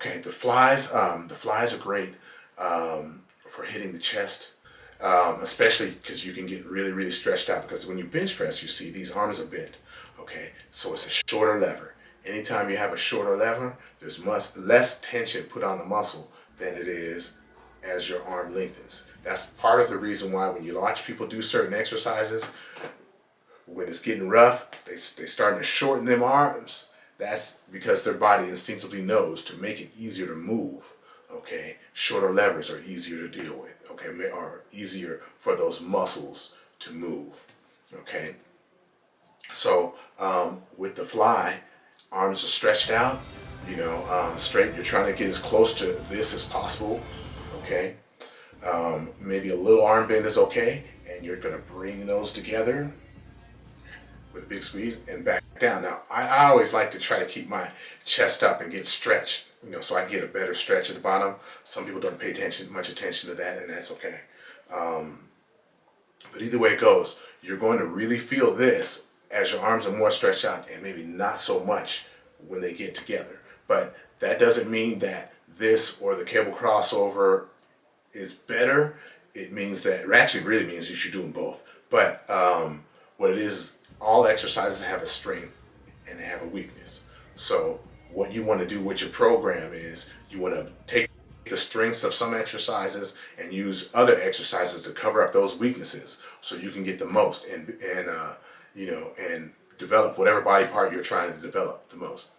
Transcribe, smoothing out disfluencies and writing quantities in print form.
Okay, the flies are great for hitting the chest, especially because you can get really, really stretched out. Because when you bench press, you see these arms are bent. Okay, so it's a shorter lever. Anytime you have a shorter lever, there's much less tension put on the muscle than it is as your arm lengthens. That's part of the reason why when you watch people do certain exercises, when it's getting rough, they starting to shorten them arms. That's because their body instinctively knows to make it easier to move. Okay, shorter levers are easier to deal with. Okay, are easier for those muscles to move. Okay, so with the fly, arms are stretched out. Straight. You're trying to get as close to this as possible. Okay, maybe a little arm bend is okay, and you're gonna bring those together with a big squeeze and back down. Now, I always like to try to keep my chest up and get stretched, so I can get a better stretch at the bottom. Some people don't pay much attention to that, and that's okay. But either way it goes, you're going to really feel this as your arms are more stretched out and maybe not so much when they get together. But that doesn't mean that this or the cable crossover is better. It means that, it actually really means you should do them both. But what it is, all exercises have a strength and they have a weakness. So what you want to do with your program is you want to take the strengths of some exercises and use other exercises to cover up those weaknesses so you can get the most and develop whatever body part you're trying to develop the most.